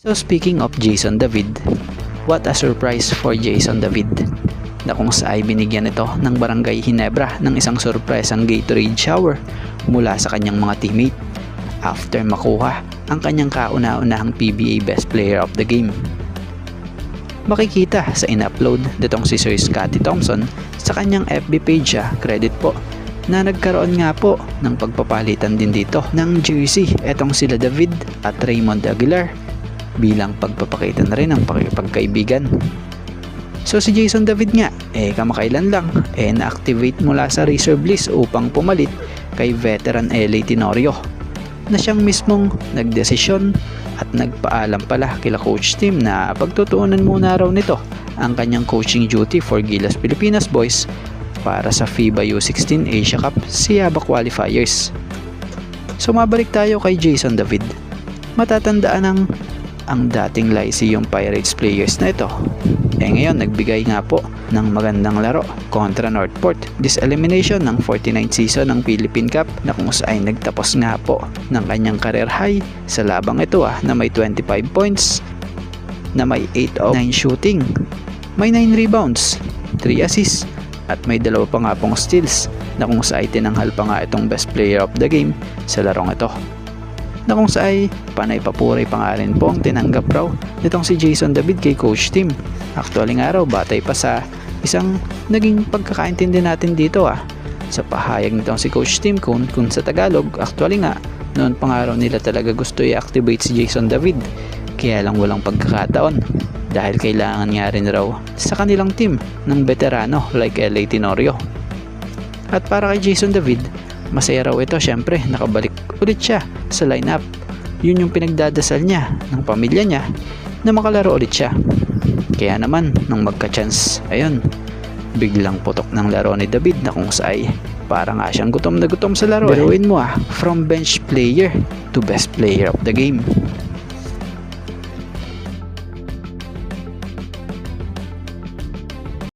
So speaking of Jason David, what a surprise for Jason David na kung saan ay binigyan ito ng Barangay Ginebra ng isang surpresang Gatorade shower mula sa kanyang mga teammate after makuha ang kanyang kauna-unahang PBA Best Player of the Game. Makikita sa in-upload nitong si Sir Scotty Thompson sa kanyang FB page, credit po, na nagkaroon nga po ng pagpapalitan din dito ng jersey etong sila David at Raymond Aguilar bilang pagpapakita na rin ng pagkaibigan. So si Jason David nga, kamakailan lang, na-activate mula sa reserve list upang pumalit kay veteran LA Tenorio na siyang mismong nagdesisyon at nagpaalam pala kila Coach Tim na pagtutuunan muna raw nito ang kanyang coaching duty for Gilas Pilipinas Boys para sa FIBA U16 Asia Cup SIABA qualifiers. So mabalik tayo kay Jason David. Matatandaan ang dating Lyceum Pirates players na ito. Ngayon nagbigay nga po ng magandang laro kontra Northport. This elimination ng 49th season ng Philippine Cup na kung saan nagtapos nga po ng kanyang career high sa labang ito na may 25 points, na may 8 of 9 shooting, may 9 rebounds, 3 assists, at may 2 pa nga pong steals na kung saan tinanghal pa nga itong best player of the game sa larong ito. Na kung saan panay papuri pa nga rin po ang tinanggap raw nitong si Jason David kay Coach Tim. Actually nga raw batay pa sa isang naging pagkakaintindi natin dito sa pahayag nitong si Coach Tim kung sa Tagalog, actually nga noon pa nga raw nila talaga gusto i-activate si Jason David, kaya lang walang pagkakataon dahil kailangan nga rin raw sa kanilang team ng veterano like LA Tenorio. At para kay Jason David, masaya raw ito, syempre nakabalik ulit siya sa lineup. Yun yung pinagdadasal niya ng pamilya niya na makalaro ulit siya. Kaya naman nung magka-chance, ayun, biglang putok ng laro ni David na kung saay para nga siyang gutom na gutom sa laro. Biruin mo from bench player to best player of the game.